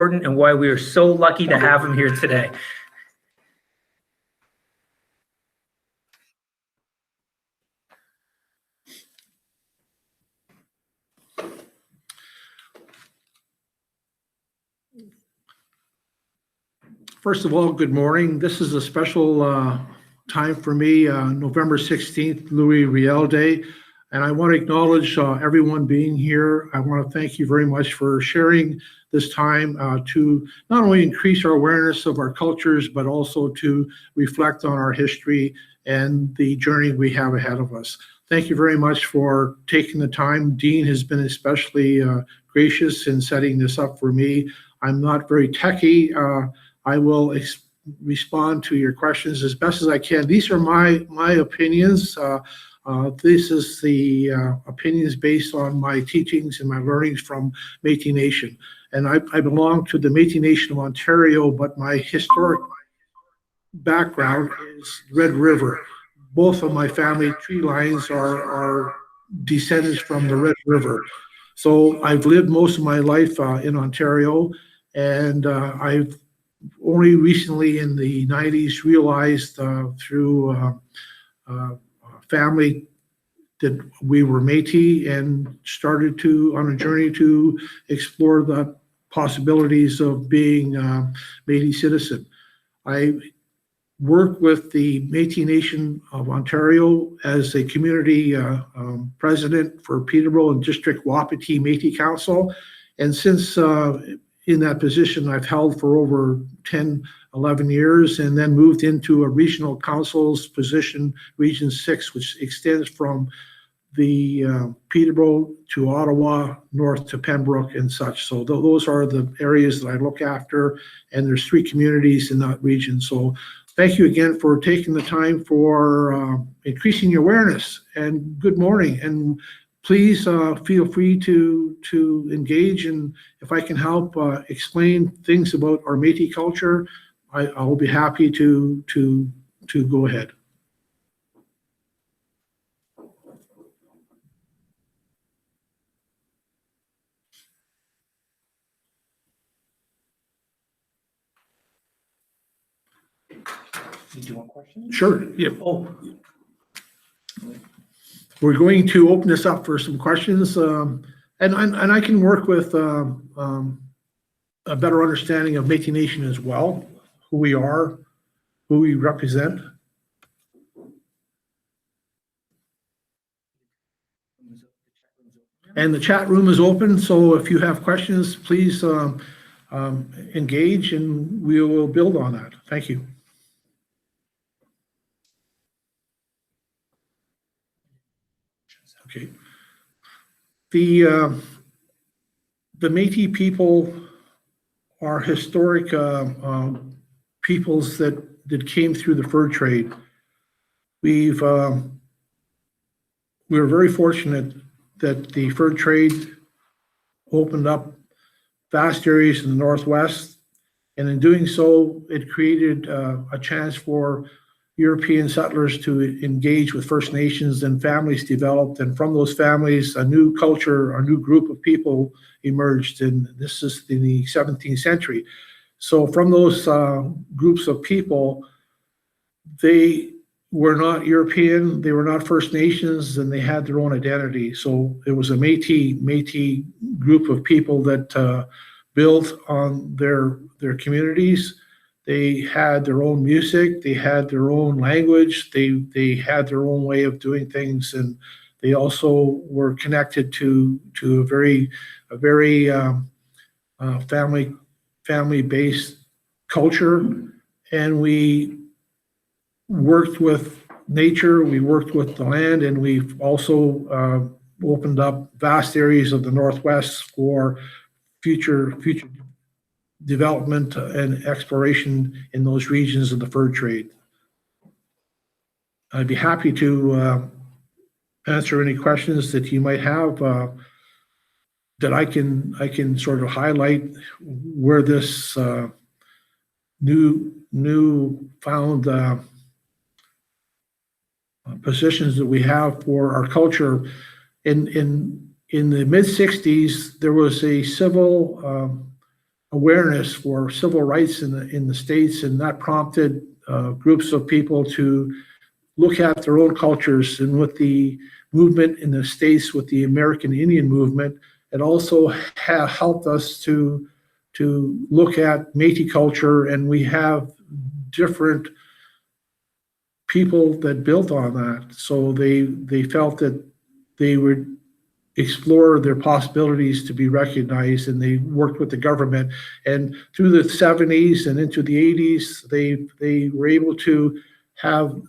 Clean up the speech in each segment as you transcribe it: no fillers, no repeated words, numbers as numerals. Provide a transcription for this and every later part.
and why we are so lucky to have him here today. First of all, good morning. This is a special time for me, November 16th, Louis Riel Day. And I want to acknowledge everyone being here. I want to thank you very much for sharing this time to not only increase our awareness of our cultures, but also to reflect on our history and the journey we have ahead of us. Thank you very much for taking the time. Dean has been especially gracious in setting this up for me. I'm not very techy. I will respond to your questions as best as I can. These are my opinions. This is the opinions based on my teachings and my learnings from Métis Nation. And I belong to the Métis Nation of Ontario, but my historic background is Red River. Both of my family tree lines are descendants from the Red River. So I've lived most of my life in Ontario, and I've only recently in the 90s realized through family that we were Métis and started on a journey to explore the possibilities of being a Métis citizen. I work with the Métis Nation of Ontario as a community president for Peterborough and District Wapiti Métis Council. And since in that position I've held for over 10, 11 years, and then moved into a regional council's position, Region 6, which extends from the Peterborough to Ottawa, north to Pembroke and such. So those are the areas that I look after, and there's 3 communities in that region. So thank you again for taking the time for increasing your awareness, and good morning. And please feel free to engage, and if I can help explain things about our Métis culture, I'll be happy to go ahead. Did you want questions? Sure. Yeah. Oh. We're going to open this up for some questions, and I can work with a better understanding of Métis Nation as well, who we are, who we represent. And the chat room is open, so if you have questions, please engage, and we will build on that. Thank you. Okay. The Métis people are historic peoples that came through the fur trade. We were very fortunate that the fur trade opened up vast areas in the Northwest, and in doing so, it created a chance for European settlers to engage with First Nations, and families developed, and from those families, a new culture, a new group of people emerged, and this is in the 17th century. So from those groups of people, they were not European, they were not First Nations, and they had their own identity. So it was a Métis group of people that built on their communities. They had their own music, they had their own language, they had their own way of doing things, and they also were connected to a very family-based culture. And we worked with nature, we worked with the land, and we've also opened up vast areas of the Northwest for future development and exploration in those regions of the fur trade. I'd be happy to answer any questions that you might have that I can sort of highlight where this new found positions that we have for our culture. In the mid-60s, there was a civil awareness for civil rights in the States, and that prompted groups of people to look at their own cultures. And with the movement in the States, with the American Indian movement, it also helped us to look at Métis culture, and we have different people that built on that. So they felt that they would explore their possibilities to be recognized, and they worked with the government. And through the 70s and into the 80s, they were able to have,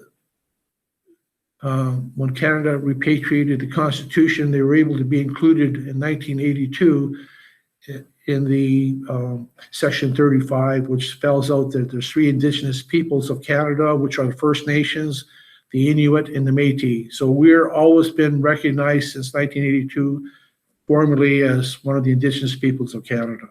when Canada repatriated the Constitution, they were able to be included in 1982 in the Section 35, which spells out that there's 3 Indigenous peoples of Canada, which are the First Nations, the Inuit, and the Métis. So we're always been recognized since 1982 formally as one of the Indigenous peoples of Canada.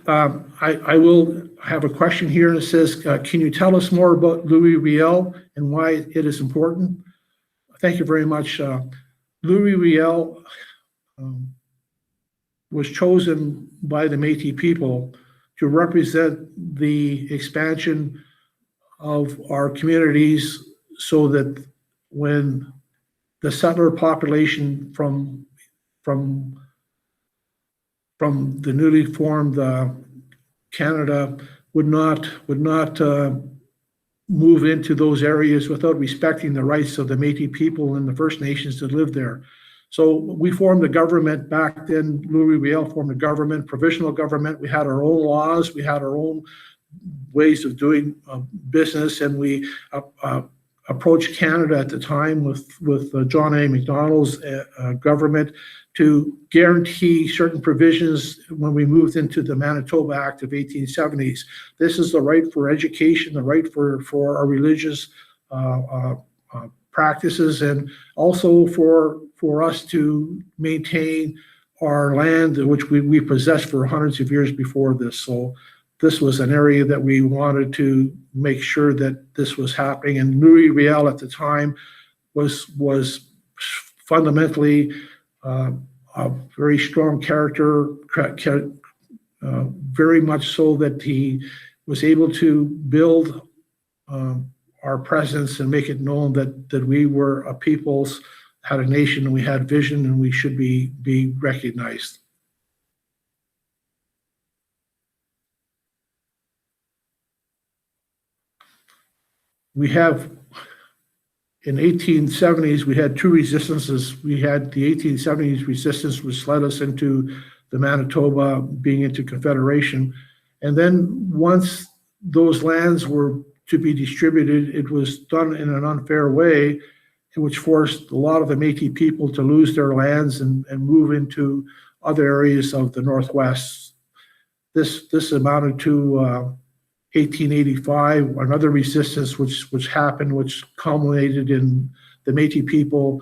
I will have a question here, and it says, can you tell us more about Louis Riel and why it is important? Thank you very much. Louis Riel was chosen by the Métis people to represent the expansion of our communities, so that when the settler population from the newly formed Canada would not move into those areas without respecting the rights of the Métis people and the First Nations that live there. So we formed a government back then. Louis Riel formed a government, provisional government. We had our own laws. We had our own ways of doing business, and we approached Canada at the time with John A. Macdonald's government to guarantee certain provisions when we moved into the Manitoba Act of 1870s. This is the right for education, the right for our religious practices, and also for us to maintain our land, which we possessed for hundreds of years before this. So this was an area that we wanted to make sure that this was happening. And Louis Riel at the time was fundamentally a very strong character, very much so that he was able to build our presence and make it known that we were a peoples, had a nation, and we had vision, and we should be recognized. We have, in 1870s, we had 2 resistances. We had the 1870s resistance, which led us into the Manitoba being into Confederation. And then once those lands were to be distributed, it was done in an unfair way, which forced a lot of the Métis people to lose their lands and move into other areas of the Northwest. This amounted to 1885, another resistance which happened, which culminated in the Métis people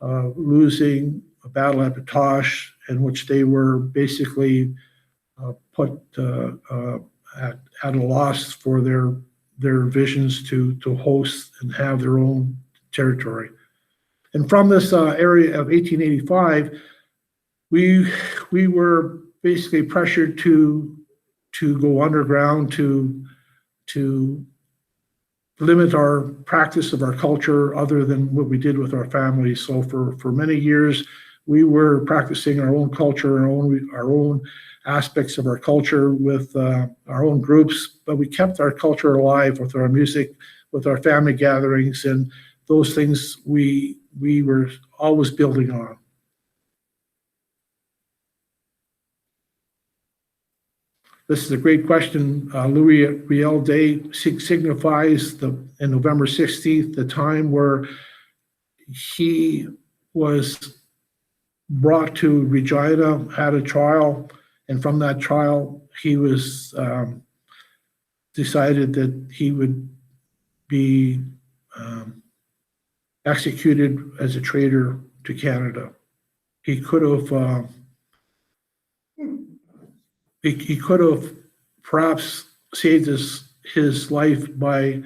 losing a battle at Batoche, in which they were basically put at a loss for their visions to host and have their own territory. And from this area of 1885, we were basically pressured to go underground, to limit our practice of our culture other than what we did with our families. So for many years, we were practicing our own culture, our own aspects of our culture with our own groups, but we kept our culture alive with our music, with our family gatherings, and those things we were always building on. This is a great question. Louis Riel Day signifies in November 16th, the time where he was brought to Regina, had a trial, and from that trial, he was decided that he would be executed as a traitor to Canada. He could have he could have perhaps saved his life by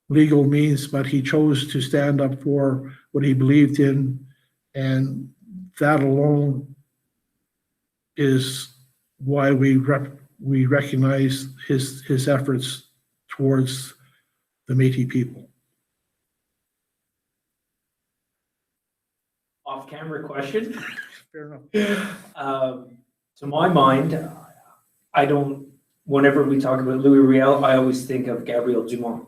legal means, but he chose to stand up for what he believed in, and that alone is why we recognize his efforts towards the Métis people. Off-camera question. Fair enough. To my mind, whenever we talk about Louis Riel, I always think of Gabriel Dumont.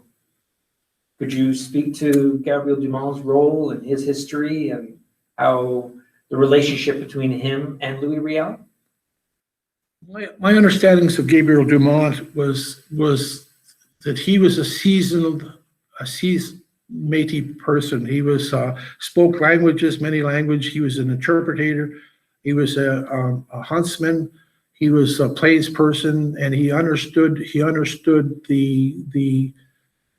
Could you speak to Gabriel Dumont's role and his history and how the relationship between him and Louis Riel? My understandings of Gabriel Dumont was that he was a seasoned Métis person. He was spoke languages, many languages. He was an interpreter. He was a huntsman. He was a plains person, and he understood the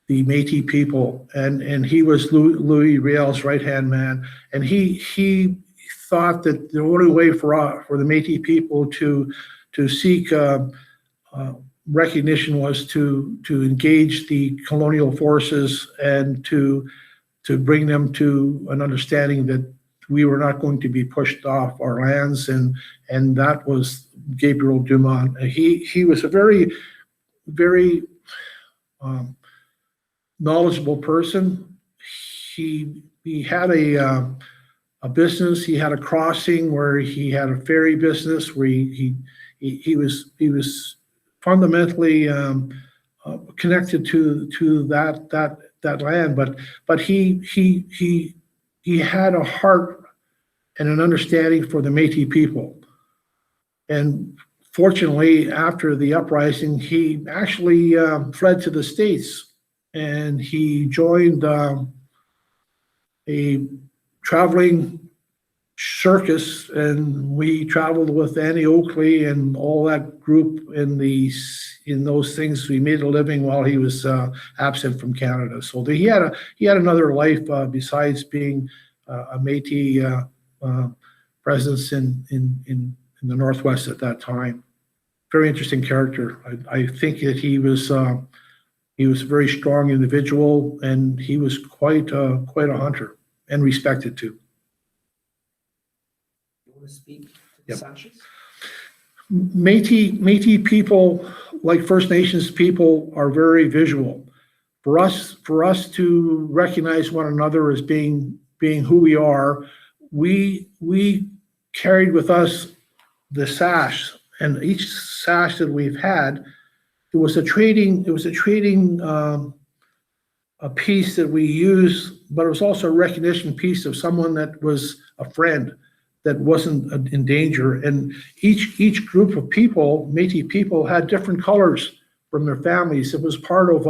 Métis people, and he was Louis Riel's right-hand man, and he thought that the only way for the Métis people to seek recognition was to engage the colonial forces and to bring them to an understanding that we were not going to be pushed off our lands, and that was Gabriel Dumont. He was a very knowledgeable person. He had a business. He had a crossing where he had a ferry business where he was fundamentally connected to that land, but he had a heart and an understanding for the Métis people. And fortunately, after the uprising, he actually fled to the States, and he joined a traveling circus, and we traveled with Annie Oakley and all that group in those things. We made a living while he was absent from Canada. So he had another life besides being a Métis presence in the Northwest at that time. Very interesting character. I think that he was a very strong individual, and he was quite a hunter and respected too. You want to speak to Yep. Sanchez? Métis people, like First Nations people, are very visual. For us to recognize one another as being who we are, we carried with us the sash, and each sash that we've had, it was a trading a piece that we use, but it was also a recognition piece of someone that was a friend that wasn't in danger. And each group of people, Métis people, had different colors from their families. It was part of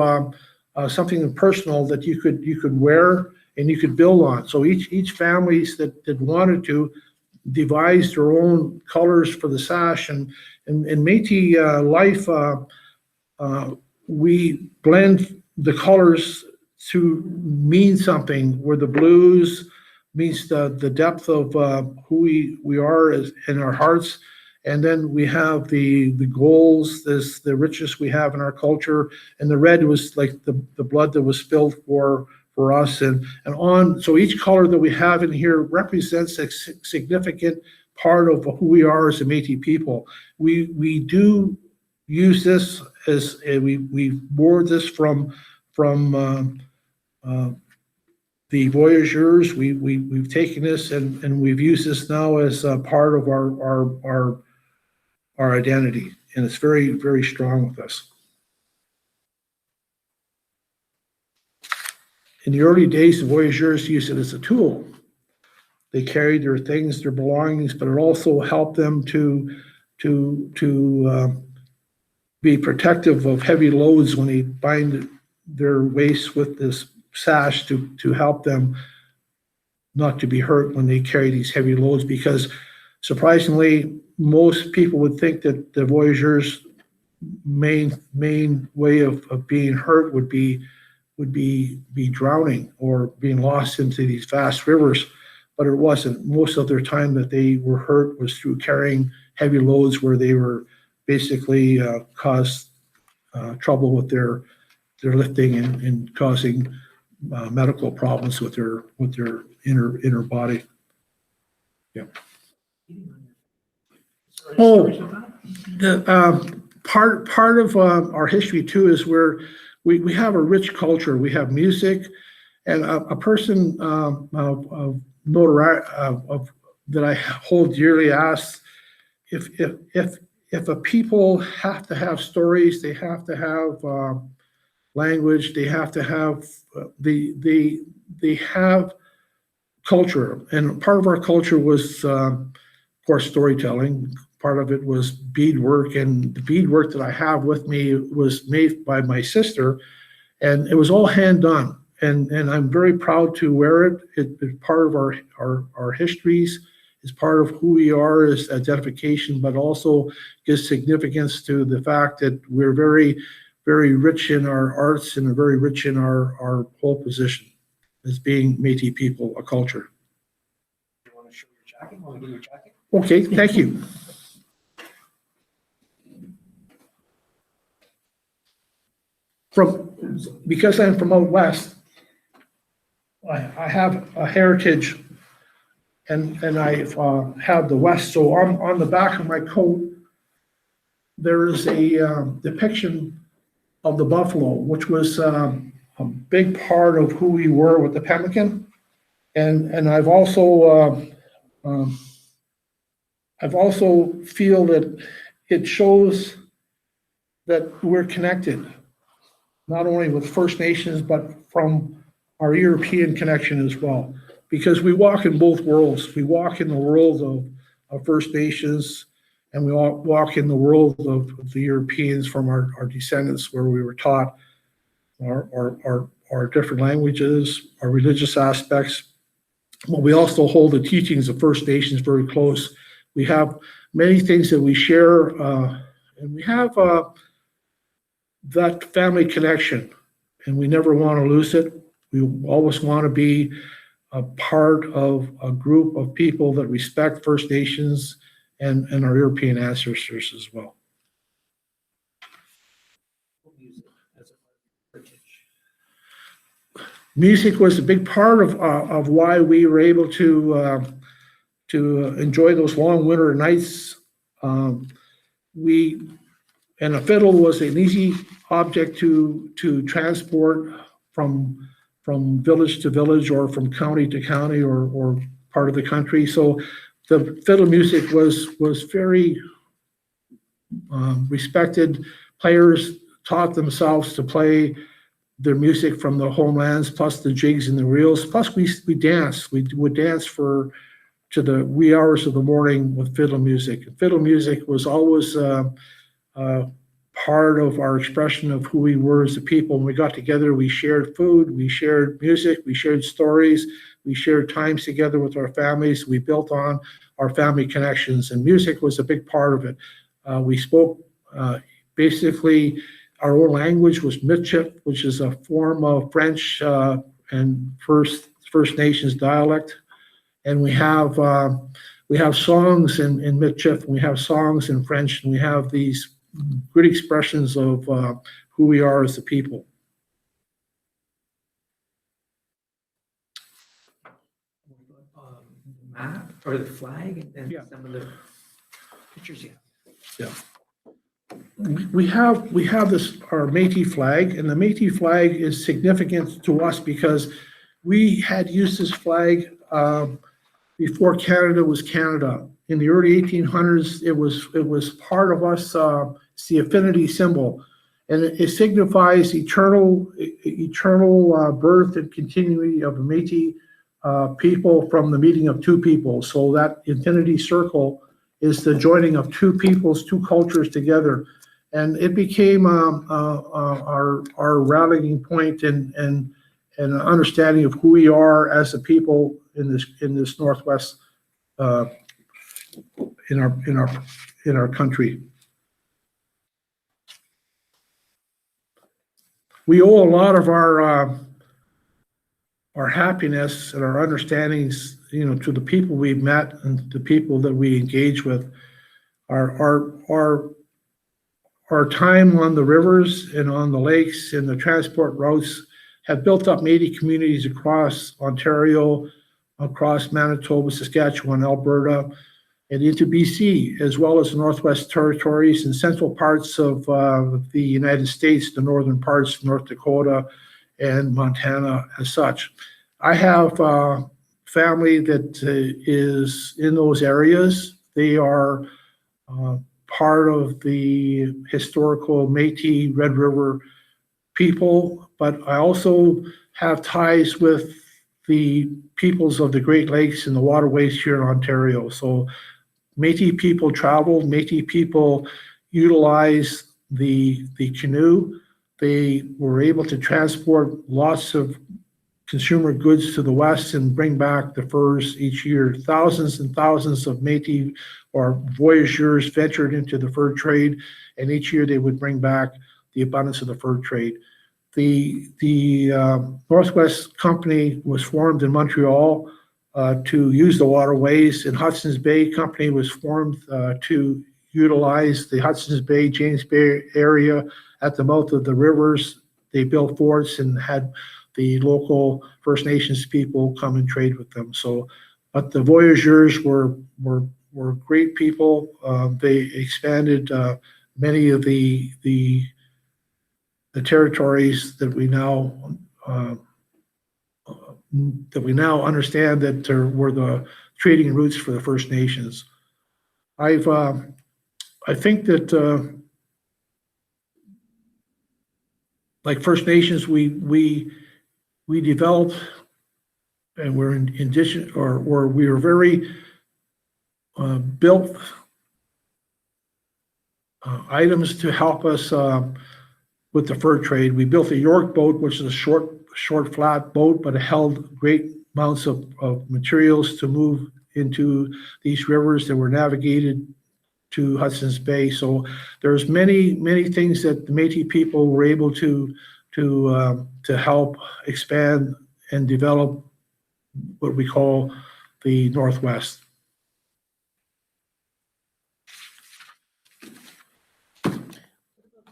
something personal that you could wear and you could build on. So each families that wanted to devised their own colors for the sash, and in Métis life, we blend the colors to mean something, where the blues means the depth of who we are in our hearts, and then we have the golds, this the richness we have in our culture, and the red was like the blood that was spilled for us, and on. So each color that we have in here represents a significant part of who we are as a Métis people. We do use this as we wore this from the voyageurs. We've taken this and we've used this now as a part of our identity, and it's very, very strong with us. In the early days, the voyageurs used it as a tool. They carried their things, their belongings, but it also helped them to be protective of heavy loads when they bind their waist with this sash to help them not to be hurt when they carry these heavy loads. Because surprisingly, most people would think that the voyageurs' main way of being hurt would be drowning or being lost into these vast rivers, but it wasn't. Most of their time that they were hurt was through carrying heavy loads, where they were basically caused trouble with their they're lifting and causing medical problems with their inner body. Yeah. Oh, the part of our history too is where we have a rich culture. We have music, and a person of notoriety that I hold dearly asks if a people have to have stories, they have to have language, they have to have they have culture, and part of our culture was of course storytelling. Part of it was beadwork, and the beadwork that I have with me was made by my sister, and it was all hand done. And I'm very proud to wear it. It's part of our histories. It's part of who we are as identification, but also gives significance to the fact that we're very, very rich in our arts and very rich in our whole position as being Métis people, a culture. You want to show your jacket? Want to do your jacket? Okay, thank you. Because I'm from out west, I have a heritage, and I have the west. So on the back of my coat, there is a depiction of the buffalo, which was a big part of who we were with the pemmican, and I've also feel that it shows that we're connected, not only with First Nations, but from our European connection as well, because we walk in both worlds. We walk in the world of First Nations, and we walk in the world of the Europeans from our descendants, where we were taught our different languages, our religious aspects. But we also hold the teachings of First Nations very close. We have many things that we share, and we have that family connection, and we never want to lose it. We always want to be a part of a group of people that respect First Nations and our European ancestors as well. Music was a big part of why we were able to enjoy those long winter nights. And a fiddle was an easy object to transport from village to village, or from county to county, or part of the country. So the fiddle music was very respected. Players taught themselves to play their music from the homelands, plus the jigs and the reels. Plus we danced. We would dance to the wee hours of the morning with fiddle music. Fiddle music was always part of our expression of who we were as a people. When we got together, we shared food, we shared music, we shared stories, we shared times together with our families. We built on our family connections, and music was a big part of it. We spoke, basically, our own language was Michif, which is a form of French and First Nations dialect. And we have songs in Michif, and we have songs in French, and we have these good expressions of who we are as a people. The map or the flag, and Yeah. some of the pictures you have. Yeah. We have this, our Métis flag, and the Métis flag is significant to us because we had used this flag before Canada was Canada. In the early 1800s, it was part of us. It's the affinity symbol, and it signifies eternal birth and continuity of the Métis people from the meeting of two people. So that infinity circle is the joining of two peoples, two cultures together, and it became our rallying point and an understanding of who we are as a people in this Northwest. In our country, we owe a lot of our happiness and our understandings, to the people we've met and the people that we engage with. Our our time on the rivers and on the lakes and the transport routes have built up Métis communities across Ontario, across Manitoba, Saskatchewan, Alberta, and into BC, as well as the Northwest Territories and central parts of the United States, the northern parts, North Dakota and Montana as such. I have family that is in those areas. They are part of the historical Métis Red River people, but I also have ties with the peoples of the Great Lakes and the waterways here in Ontario. So Métis people travel, Métis people utilize the canoe. They were able to transport lots of consumer goods to the west and bring back the furs each year. Thousands and thousands of Métis or voyageurs ventured into the fur trade, and each year they would bring back the abundance of the fur trade. The Northwest Company was formed in Montreal to use the waterways, and Hudson's Bay Company was formed to utilize the Hudson's Bay, James Bay area at the mouth of the rivers. They built forts and had the local First Nations people come and trade with them. So, but the voyageurs were great people. They expanded many of the territories that we now understand that there were the trading routes for the First Nations. I think that like First Nations, we developed and we're indigenous, or we were very built items to help us with the fur trade. We built a York boat, which is a short flat boat, but it held great amounts of materials to move into these rivers that were navigated to Hudson's Bay. So there's many things that the Métis people were able to help expand and develop what we call the Northwest.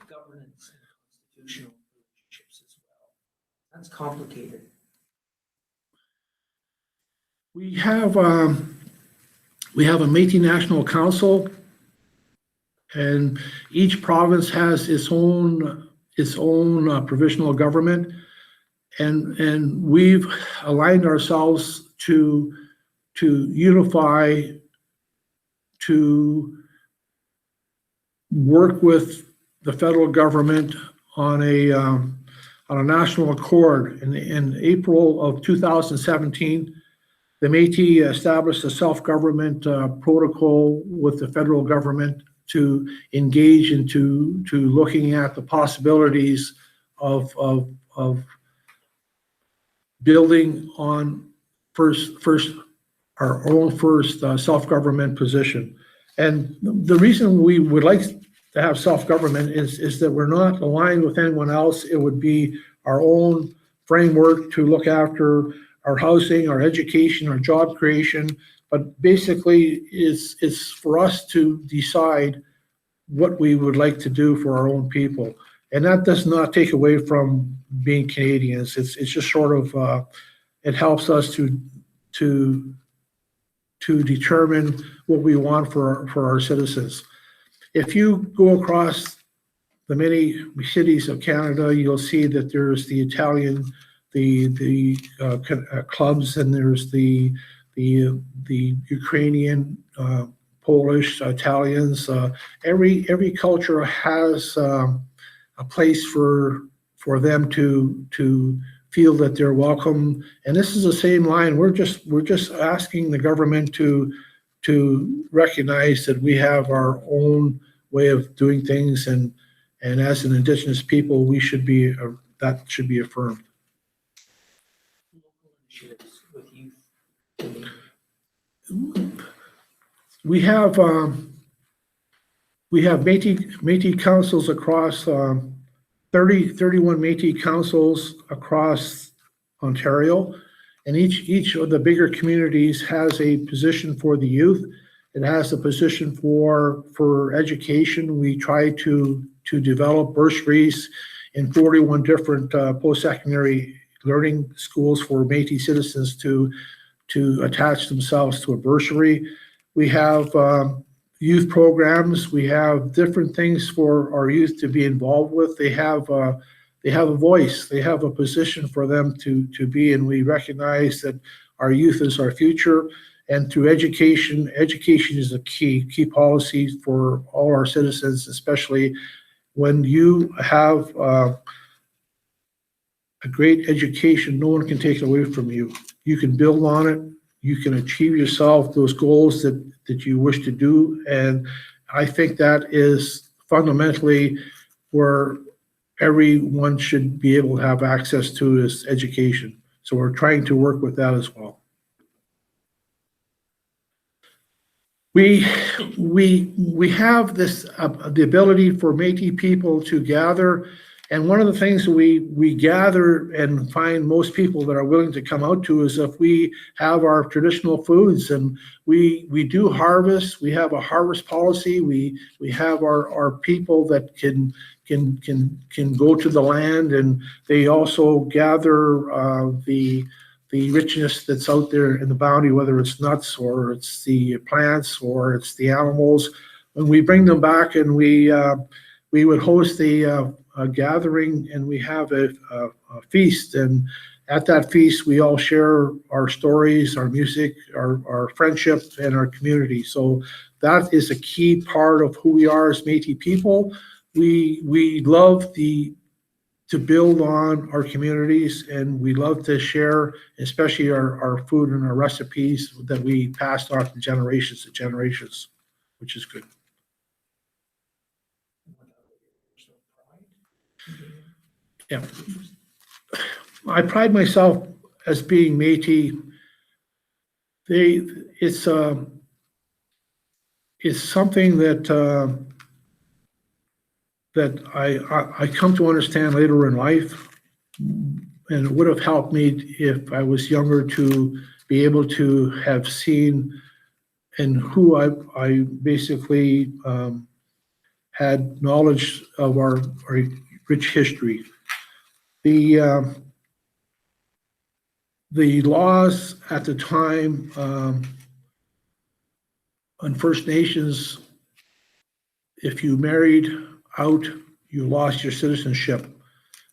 Governance and constitutional relationships as well. That's complicated. We have a Métis National Council, and each province has its own provisional government, and we've aligned ourselves to unify, to work with the federal government on a national accord. In April of 2017, the Métis established a self-government protocol with the federal government to engage into looking at the possibilities of building on our own first self-government position. And the reason we would like to have self-government is that we're not aligned with anyone else. It would be our own framework to look after our housing, our education, our job creation. But basically, it's for us to decide what we would like to do for our own people. And that does not take away from being Canadians. It's just sort of, it helps us to determine what we want for our citizens. If you go across the many cities of Canada, you'll see that there's the Italian, the clubs, and there's the Ukrainian, Polish, Italians. Every culture has a place for them to feel that they're welcome. And this is the same line. We're just asking the government to recognize that we have our own way of doing things, and as an Indigenous people, we should be that should be affirmed. Local initiatives with youth. We have Métis councils across 31 Métis councils across Ontario, and each of the bigger communities has a position for the youth. It has a position for education. We try to develop bursaries in 41 different post-secondary learning schools for Métis citizens to attach themselves to a bursary. We have youth programs. We have different things for our youth to be involved with. They have a voice. They have a position for them to be, and we recognize that our youth is our future. And through education is a key policy for all our citizens, especially when you have a great education. No one can take it away from you. You can build on it. You can achieve yourself those goals that you wish to do. And I think that is fundamentally where everyone should be able to have access to is education. So we're trying to work with that as well. We have this the ability for Métis people to gather, and one of the things we gather and find most people that are willing to come out to is if we have our traditional foods, and we do harvest. We have a harvest policy. We have our people that can go to the land, and they also gather the richness that's out there in the bounty, whether it's nuts or it's the plants or it's the animals. When we bring them back, and we would host a gathering, and we have a feast, and at that feast we all share our stories, our music, our friendship, and our community. So that is a key part of who we are as Métis people. We love to build on our communities, and we love to share, especially our food and our recipes that we passed on from generations to generations, which is good. Yeah, I pride myself as being Métis. It's something that I come to understand later in life, and it would have helped me if I was younger to be able to have seen and who I basically had knowledge of our rich history. The laws at the time on First Nations, if you married out, you lost your citizenship.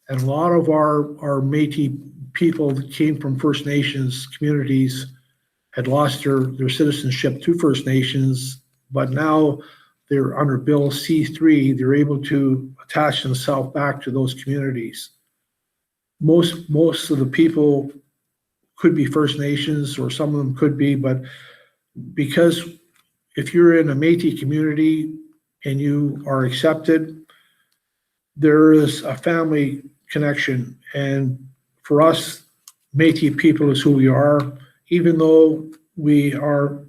And a lot of our Métis people that came from First Nations communities had lost their citizenship to First Nations, but now they're under Bill C-3, they're able to attach themselves back to those communities. Most of the people could be First Nations, or some of them could be, but because if you're in a Métis community and you are accepted, there is a family connection. And for us, Métis people is who we are. Even though we are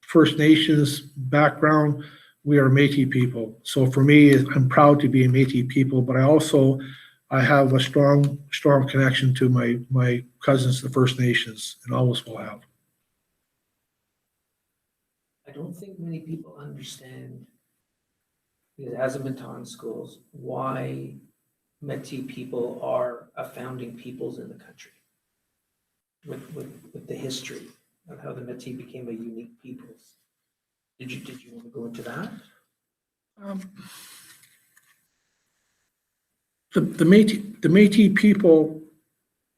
First Nations background, we are Métis people. So for me, I'm proud to be a Métis people, but I have a strong connection to my cousins, the First Nations, and always will have. I don't think many people understand, because it hasn't been taught in schools, why Métis people are a founding peoples in the country. With the history of how the Métis became a unique peoples. Did you want to go into that? The Métis people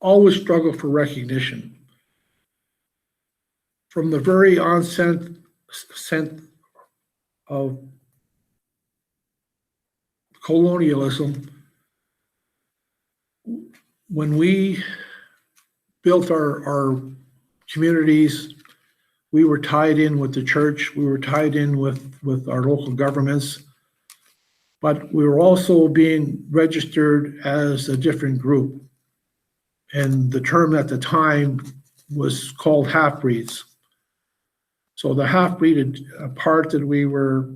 always struggle for recognition. From the very onset of colonialism, when we built our communities, we were tied in with the church, we were tied in with our local governments, but we were also being registered as a different group. And the term at the time was called half-breeds. So the half-breed part that we were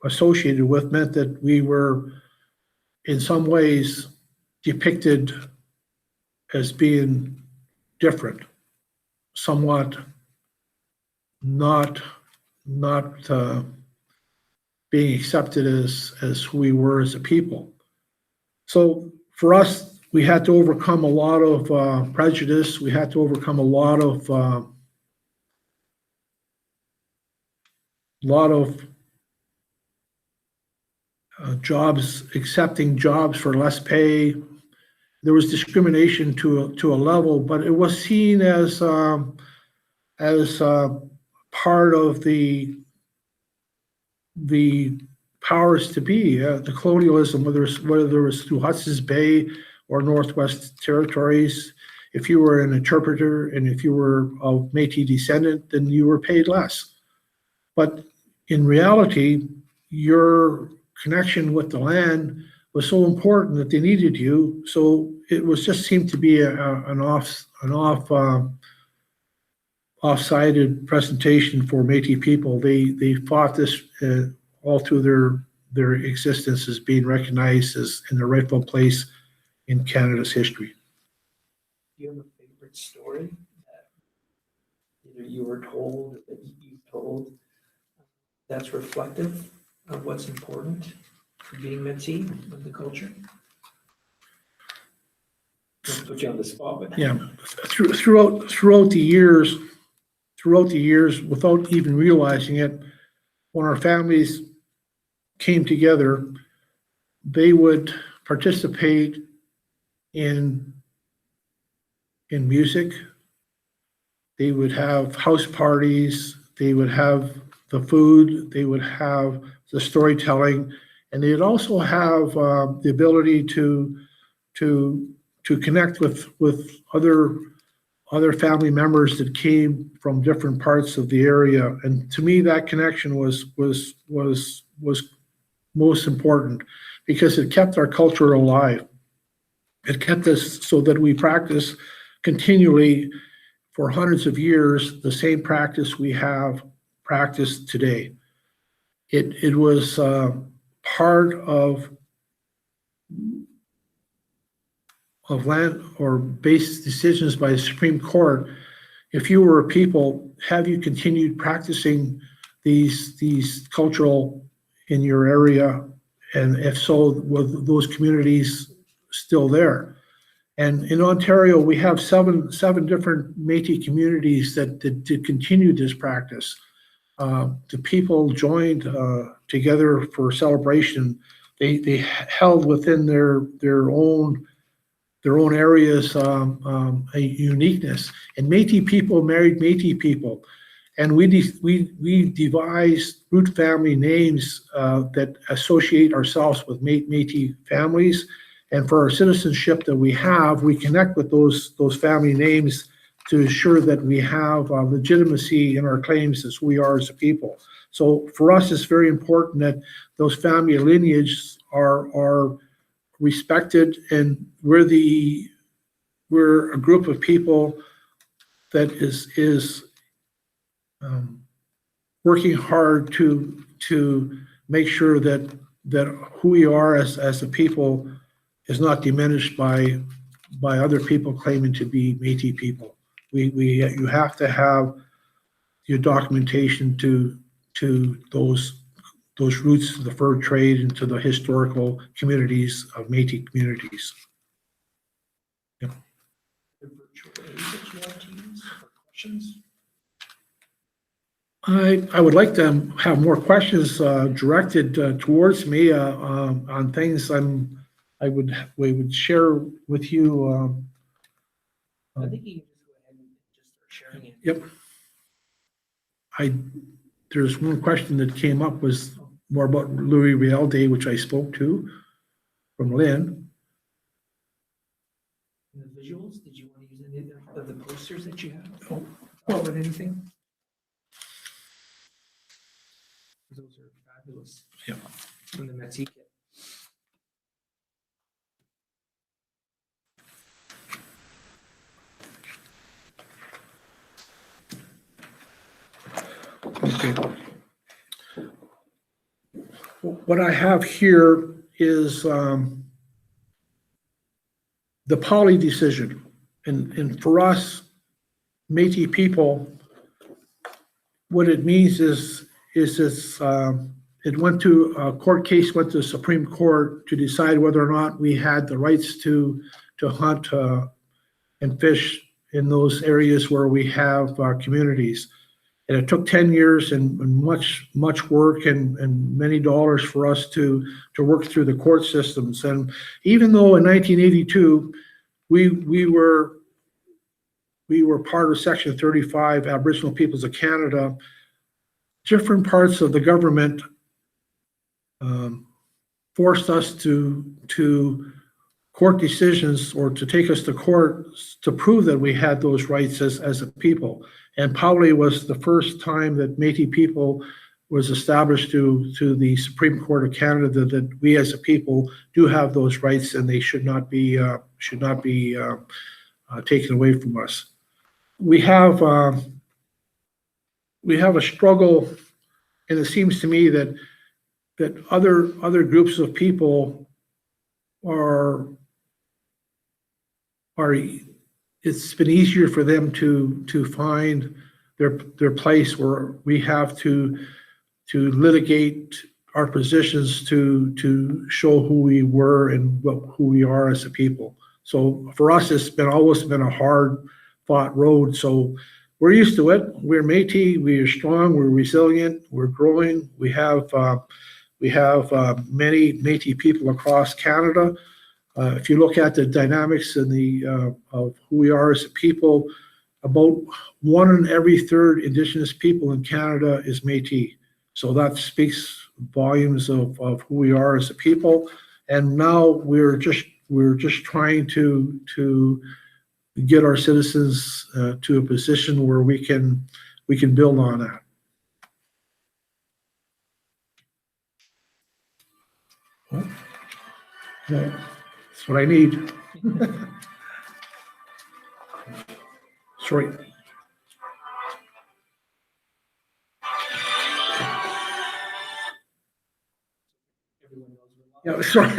associated with meant that we were in some ways depicted as being different, somewhat not being accepted as who we were as a people. So for us, we had to overcome a lot of prejudice. We had to overcome a lot of jobs, accepting jobs for less pay. There was discrimination to a level, but it was seen as part of the powers to be, the colonialism, whether it was through Hudson's Bay or Northwest Territories. If you were an interpreter and if you were of Métis descendant, then you were paid less. But in reality, your connection with the land was so important that they needed you. So it was just seemed to be an off-sided presentation for Métis people. They fought this all through their existence as being recognized as in their rightful place in Canada's history. Do you have a favorite story that either you were told or that you told that's reflective of what's important for being Métis of the culture? Don't put you on the spot, but Yeah, throughout the years, without even realizing it, when our families came together, they would participate in music. They would have house parties. They would have the food. They would have the storytelling, and they'd also have the ability to connect with other family members that came from different parts of the area. And to me, that connection was most important because it kept our culture alive. It kept us so that we practice continually for hundreds of years the same practice we have practiced today. It was part of land or based decisions by the Supreme Court. If you were a people, have you continued practicing these cultural in your area? And if so, were those communities still there? And in Ontario, we have seven different Métis communities that continue this practice. The people joined together for celebration. They held within their own areas a uniqueness. And Métis people married Métis people. And we devised root family names that associate ourselves with Métis families. And for our citizenship that we have, we connect with those family names to ensure that we have legitimacy in our claims as we are as a people. So for us, it's very important that those family lineages are respected, and we're a group of people that is working hard to make sure that who we are as a people is not diminished by other people claiming to be Métis people. You have to have your documentation to those roots to the fur trade and to the historical communities of Métis communities. Yep. the virtual aid that you want to use for questions? I would like to have more questions directed towards me on things we would share with you. I think you can just go ahead and just start sharing it. Yep. There's one question that came up was more about Louis Riel Day, which I spoke to from Lynn. And the visuals, did you want to use any of the posters that you have? Oh, Well, anything? Those are fabulous. Yeah. From the Métis kit. Okay. What I have here is the Pauli decision. And for us, Métis people, what it means is it went to, a court case went to the Supreme Court to decide whether or not we had the rights to hunt and fish in those areas where we have communities. And it took 10 years and much work and many dollars for us to work through the court systems. And even though in 1982, we were part of Section 35, Aboriginal Peoples of Canada, different parts of the government forced us to court decisions or to take us to court to prove that we had those rights as a people. And probably was the first time that Métis people was established to the Supreme Court of Canada that we as a people do have those rights and they should not be taken away from us. We have a struggle, and it seems to me that other groups of people are it's been easier for them to find their place, where we have to litigate our positions to show who we were and who we are as a people. So for us, it's always been a hard fought road. So we're used to it. We're Métis. We are strong. We're resilient. We're growing. We have many Métis people across Canada. If you look at the dynamics and of who we are as a people, about 1 in every 3 Indigenous people in Canada is Métis. So that speaks volumes of who we are as a people. And now we're just trying to get our citizens to a position where we can build on that. Yeah, that's what I need. Sorry. Yeah, sorry.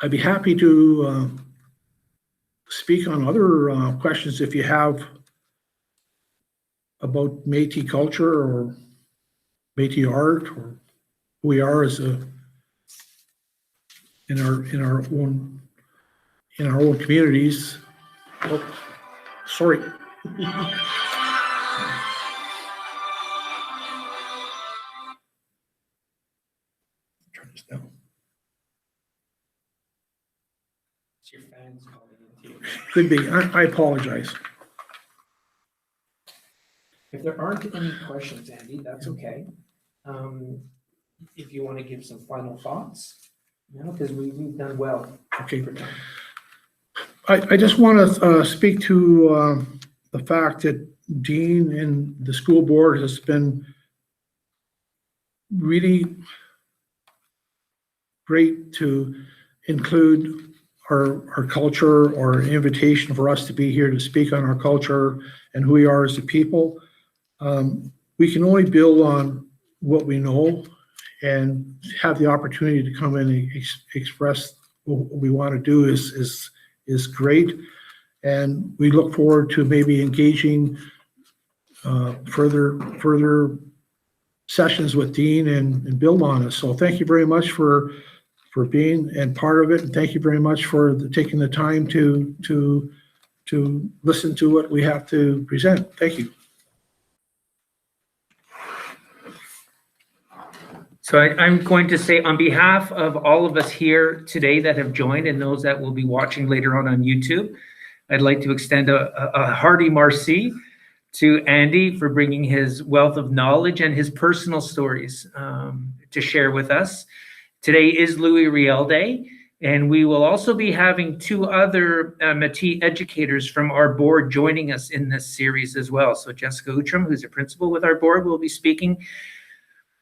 I'd be happy to speak on other questions if you have about Métis culture or Métis art or who we are as in our own communities. Oh, sorry. Turn this down. Your fans calling into you. Could be. I apologize. If there aren't any questions, Andy, that's okay. If you want to give some final thoughts, because we've done well. Okay. I just want to speak to the fact that Dean and the school board has been really great to include our culture, or an invitation for us to be here to speak on our culture and who we are as a people. We can only build on what we know and have the opportunity to come in and express what we want to do is great. And we look forward to maybe engaging further sessions with Dean and build on it. So thank you very much for being and part of it. And thank you very much for taking the time to listen to what we have to present. Thank you. So I'm going to say, on behalf of all of us here today that have joined and those that will be watching later on YouTube, I'd like to extend a hearty merci to Andy for bringing his wealth of knowledge and his personal stories to share with us. Today is Louis Riel Day, and we will also be having 2 other Métis educators from our board joining us in this series as well. So Jessica Outram, who's a principal with our board, will be speaking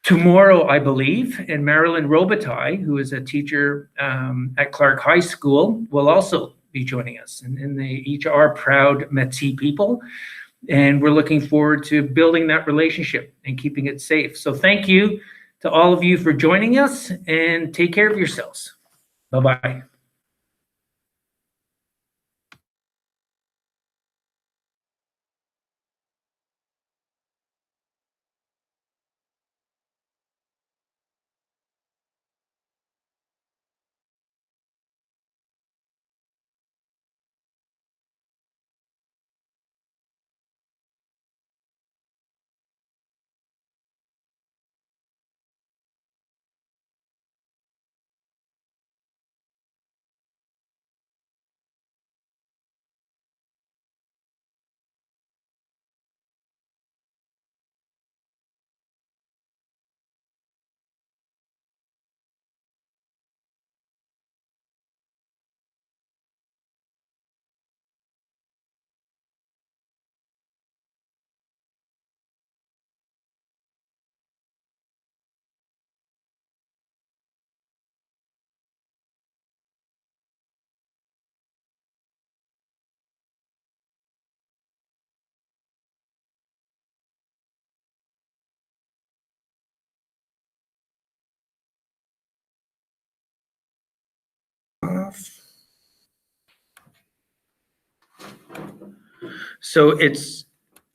tomorrow, I believe, and Marilyn Robitaille, who is a teacher at Clark High School, will also be joining us. And they each are proud Métis people, and we're looking forward to building that relationship and keeping it safe. So thank you to all of you for joining us, and take care of yourselves. Bye-bye. So it's